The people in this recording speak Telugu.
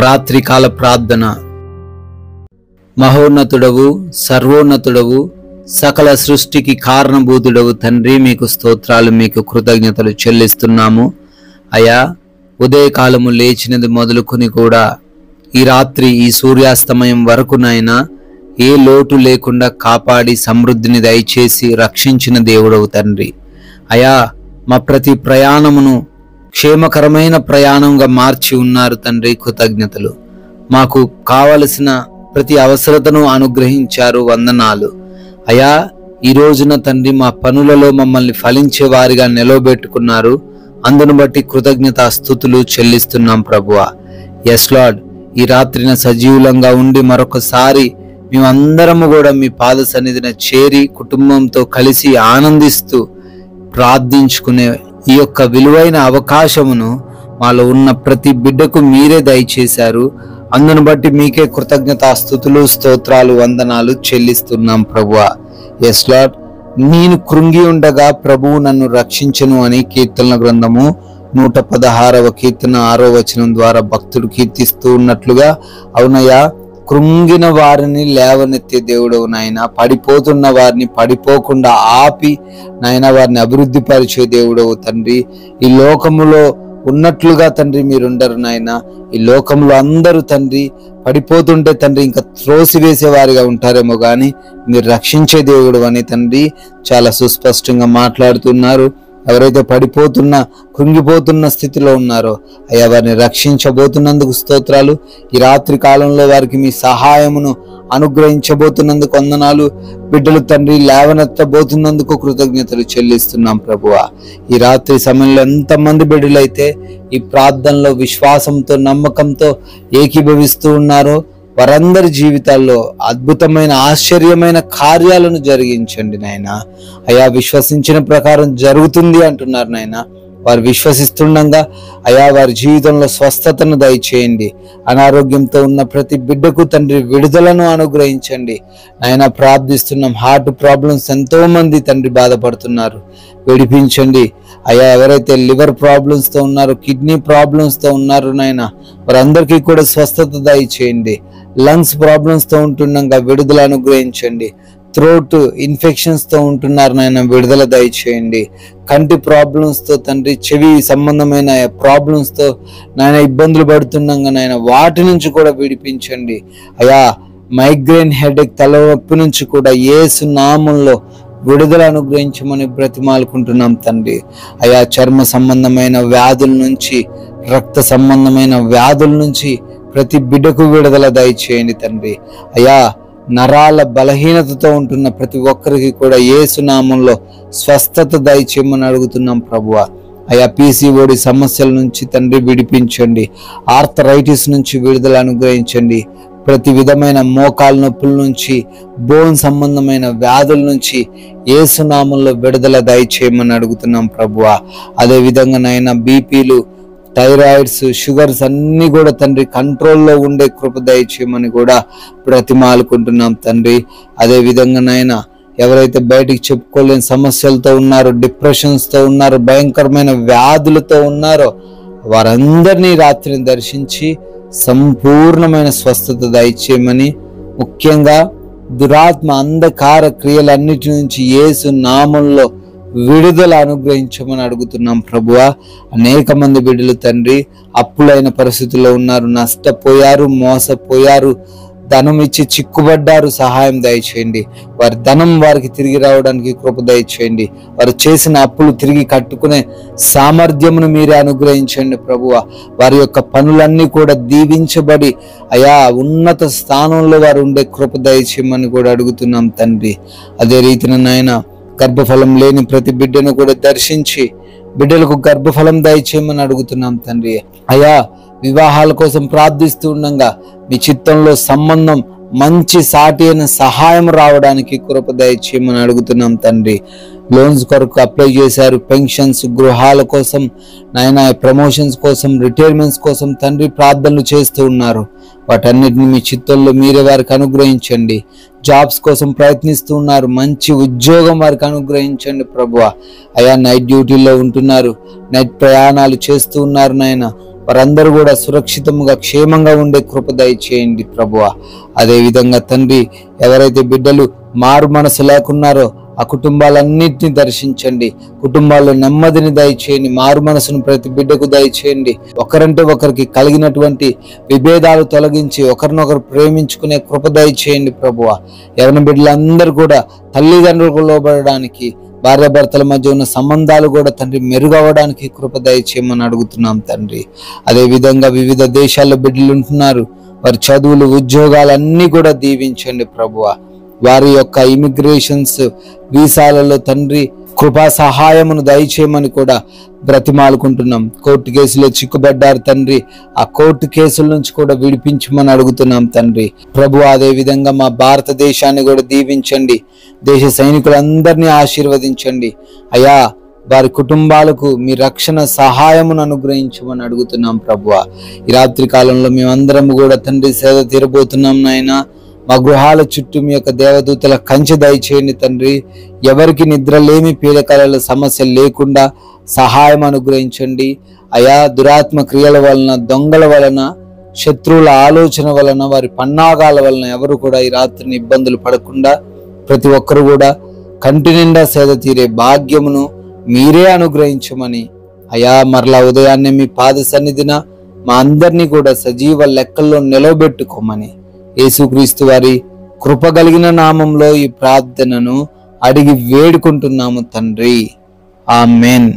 రాత్రికాల ప్రార్థన. మహోన్నతుడవు, సర్వోన్నతుడవు, సకల సృష్టికి కారణభూతుడవు తండ్రి, మీకు స్తోత్రాలు, మీకు కృతజ్ఞతలు చెల్లిస్తున్నాము. అయా, ఉదయకాలము లేచినది మొదలుకొని కూడా ఈ రాత్రి ఈ సూర్యాస్తమయం వరకునైనా ఏ లోటు లేకుండా కాపాడి సమృద్ధిని దయచేసి రక్షించిన దేవుడవు తండ్రి. అయా, మా ప్రతి ప్రయాణమును క్షేమకరమైన ప్రయాణంగా మార్చి ఉన్నారు తండ్రి, కృతజ్ఞతలు. మాకు కావలసిన ప్రతి అవసరతను అనుగ్రహించారు, వందనాలు. అయా, ఈ రోజున తండ్రి మా పనులలో మమ్మల్ని ఫలించే వారిగా నిలవబెట్టుకున్నారు. అందును బట్టి కృతజ్ఞత స్తుతులు చెల్లిస్తున్నాం ప్రభువా. ఎస్ లార్డ్, ఈ రాత్రిన సజీవులంగా ఉండి మరొకసారి మేమందరము కూడా మీ పాద సన్నిధిన చేరి కుటుంబంతో కలిసి ఆనందిస్తూ ప్రార్థించుకునే ఈ యొక్క విలువైన అవకాశమును మాలో ఉన్న ప్రతి బిడ్డకు మీరే దయచేశారు. అందును బట్టి మీకే కృతజ్ఞతాస్తుతులు, స్తోత్రాలు, వందనాలు చెల్లిస్తున్నాం ప్రభువా. ఎస్ లార్డ్, నేను కృంగి ఉండగా ప్రభువు నన్ను రక్షించను అని కీర్తనల గ్రంథము 116వ కీర్తన 6వ వచనం ద్వారా భక్తుడు కీర్తిస్తూ ఉన్నట్లుగా, అవునయ్యా, కృంగిన వారిని లేవనెత్తే దేవుడవు నాయన, పడిపోతున్న వారిని పడిపోకుండా ఆపి నాయన వారిని అభివృద్ధి పరిచే దేవుడవు తండ్రి. ఈ లోకములో ఉన్నట్లుగా తండ్రి మీరుండరు నాయన. ఈ లోకంలో అందరూ తండ్రి పడిపోతుంటే తండ్రి ఇంకా త్రోసివేసే వారిగా ఉంటారేమో కానీ మీరు రక్షించే దేవుడు అని తండ్రి చాలా సుస్పష్టంగా మాట్లాడుతున్నారు. ఎవరైతే పడిపోతున్న కృంగిపోతున్న స్థితిలో ఉన్నారో అయ్యా, వారిని రక్షించబోతున్నందుకు స్తోత్రాలు. ఈ రాత్రి కాలంలో వారికి మీ సహాయమును అనుగ్రహించబోతున్నందుకు వందనాలు. బిడ్డలు తండ్రి లేవనెత్తబోతున్నందుకు కృతజ్ఞతలు చెల్లిస్తున్నాం ప్రభువా. ఈ రాత్రి సమయంలో ఎంతమంది బిడ్డలైతే ఈ ప్రార్థనలో విశ్వాసంతో నమ్మకంతో ఏకీభవిస్తూ ఉన్నారో వారందరి జీవితాల్లో అద్భుతమైన ఆశ్చర్యమైన కార్యాలను జరిగించండి నాయన. అయా, విశ్వసించిన ప్రకారం జరుగుతుంది అంటున్నారు నాయన. వారు విశ్వసిస్తుండగా అయా వారి జీవితంలో స్వస్థతను దయచేయండి. అనారోగ్యంతో ఉన్న ప్రతి బిడ్డకు తండ్రి విడుదలను అనుగ్రహించండి నాయన. ప్రార్థిస్తున్నాం. హార్ట్ ప్రాబ్లమ్స్ ఎంతో మంది తండ్రి బాధపడుతున్నారు, విడిపించండి అయా. ఎవరైతే లివర్ ప్రాబ్లమ్స్తో ఉన్నారో, కిడ్నీ ప్రాబ్లమ్స్తో ఉన్నారు నాయన, వారందరికీ కూడా స్వస్థత దయచేయండి. లంగ్స్ ప్రాబ్లమ్స్తో ఉంటుండగా విడుదల అనుగ్రహించండి. థ్రోట్ ఇన్ఫెక్షన్స్తో ఉంటున్నారు నాయన, విడుదల దయచేయండి. కంటి ప్రాబ్లమ్స్తో తండ్రి, చెవి సంబంధమైన ప్రాబ్లమ్స్తో నాయన ఇబ్బందులు పడుతుండగా నాయన వాటి నుంచి కూడా విడిపించండి అయా. మైగ్రేన్ హెడేక్, తలనొప్పి నుంచి కూడా యేసు నామంలో విడుదల అనుగ్రహించమని బ్రతిమాలుకుంటున్నాం తండ్రి. అయా, చర్మ సంబంధమైన వ్యాధుల నుంచి, రక్త సంబంధమైన వ్యాధుల నుంచి ప్రతి బిడ్డకు విడుదల దయచేయండి తండ్రి. అయా, నరాల బలహీనతతో ఉంటున్న ప్రతి ఒక్కరికి కూడా యేసు నామంలో స్వస్థత దయచేయమని అడుగుతున్నాం ప్రభువా. అయా, PCOD సమస్యల నుంచి తండ్రి విడిపించండి. ఆర్థరైటిస్ నుంచి విడుదల అనుగ్రహించండి. ప్రతి విధమైన మోకాలు నొప్పుల నుంచి, బోన్ సంబంధమైన వ్యాధుల నుంచి యేసు నామంలో విడుదల దయచేయమని అడుగుతున్నాం ప్రభువా. అదే విధంగా నాయన బీపీలు, థైరాయిడ్స్, షుగర్స్ అన్ని కూడా తండ్రి కంట్రోల్లో ఉండే కృప దయచేయమని కూడా బ్రతిమాలుకుంటున్నాం తండ్రి. అదే విధంగా నాయన ఎవరైతే బయటికి చెప్పుకోలేని సమస్యలతో ఉన్నారో, డిప్రెషన్స్తో ఉన్నారో, భయంకరమైన వ్యాధులతో ఉన్నారో వారందరినీ రాత్రిని దర్శించి సంపూర్ణమైన స్వస్థత దయచేయమని, ముఖ్యంగా దురాత్మ అంధకార క్రియలన్నిటి నుంచి యేసు నామంలో విడుదల అనుగ్రహించమని అడుగుతున్నాం ప్రభువా. అనేక మంది బిడ్డలు తండ్రి అప్పులైన పరిస్థితుల్లో ఉన్నారు, నష్టపోయారు, మోసపోయారు, ధనం ఇచ్చి చిక్కుబడ్డారు. సహాయం దయచేయండి. వారి ధనం వారికి తిరిగి రావడానికి కృప దయచేయండి. వారు చేసిన అప్పులు తిరిగి కట్టుకునే సామర్థ్యమును మీరే అనుగ్రహించండి ప్రభువా. వారి యొక్క పనులన్నీ కూడా దీవించబడి అయా ఉన్నత స్థానంలో వారు ఉండే కృప దయచేయమని కూడా అడుగుతున్నాం తండ్రి. అదే రీతిన నాయన గర్భఫలం లేని ప్రతి బిడ్డను కూడా దర్శించి బిడ్డలకు గర్భఫలం దయచేయమని అడుగుతున్నాం తండ్రి. అయా, వివాహాల కోసం ప్రార్థిస్తూ ఉండగా మీ చిత్తంలో సంబంధం మంచి సాటి అయిన సహాయం రావడానికి కృప దయచేయమని అడుగుతున్నాం తండ్రి. లోన్స్ కొరకు అప్లై చేశారు, పెన్షన్స్, గృహాల కోసం నాయన, ప్రమోషన్స్ కోసం, రిటైర్మెంట్స్ కోసం తండ్రి ప్రార్థనలు చేస్తూ ఉన్నారు. వాటన్నిటిని మీ చిత్తంలో మీరే వారికి అనుగ్రహించండి. జాబ్స్ కోసం ప్రయత్నిస్తూ ఉన్నారు, మంచి ఉద్యోగం వారికి అనుగ్రహించండి ప్రభువా. అయా, నైట్ డ్యూటీలో ఉంటున్నారు, నైట్ ప్రయాణాలు చేస్తూ ఉన్నారు నాయన, వారందరూ కూడా సురక్షితంగా క్షేమంగా ఉండే కృప దయచేయండి ప్రభువా. అదే విధంగా తండ్రి, ఎవరైతే బిడ్డలు మారు మనసు లేకున్నారో ఆ కుటుంబాలన్నింటినీ దర్శించండి. కుటుంబాల్లో నెమ్మదిని దయచేయండి. మారు మనసును ప్రతి బిడ్డకు దయచేయండి. ఒకరంటే ఒకరికి కలిగినటువంటి విభేదాలు తొలగించి ఒకరినొకరు ప్రేమించుకునే కృప దయచేయండి ప్రభువా. యవన బిడ్డలందరూ కూడా తల్లిదండ్రులకు లోబడడానికి, భార్యాభర్తల మధ్య ఉన్న సంబంధాలు కూడా తండ్రి మెరుగవడానికి కృప దయచేయమని అడుగుతున్నాం తండ్రి. అదే విధంగా వివిధ దేశాల్లో బిడ్డలు ఉంటున్నారు. వారి చదువులు, ఉద్యోగాలన్నీ కూడా దీవించండి ప్రభువా. వారి యొక్క ఇమిగ్రేషన్స్, వీసాలలో తండ్రి కృపా సహాయమును దయచేయమని కూడా బ్రతిమాలుకుంటున్నాం. కోర్టు కేసులో చిక్కుబడ్డారు తండ్రి, ఆ కోర్టు కేసుల నుంచి కూడా విడిపించమని అడుగుతున్నాం తండ్రి ప్రభు. అదే విధంగా మా భారతదేశాన్ని కూడా దీవించండి. దేశ సైనికులందరినీ ఆశీర్వదించండి అయ్యా. వారి కుటుంబాలకు మీ రక్షణ సహాయమును అనుగ్రహించమని అడుగుతున్నాం ప్రభువా. ఈ రాత్రి కాలంలో మేమందరం కూడా తండ్రి సేద తీరబోతున్నాం నాయన. మా గృహాల చుట్టూ మీ యొక్క దేవదూతల కంచె దయచేయండి తండ్రి. ఎవరికి నిద్రలేమి, పీడకలల సమస్య లేకుండా సహాయం అనుగ్రహించండి అయా. దురాత్మ క్రియల వలన, దొంగల వలన, శత్రువుల ఆలోచన వలన, వారి పన్నాగాల వలన ఎవరు కూడా ఈ రాత్రిని ఇబ్బందులు పడకుండా ప్రతి ఒక్కరు కూడా కంటి నిండా సేద తీరే భాగ్యమును మీరే అనుగ్రహించమని అయా. మరలా ఉదయాన్నే మీ పాద సన్నిధిన మా అందరినీ కూడా సజీవ లెక్కల్లో నిలవబెట్టుకోమని యేసుక్రీస్తు వారి కృప కలిగిన నామంలో ఈ ప్రార్థనను అడిగి వేడుకుంటున్నాము తండ్రి. ఆమేన్.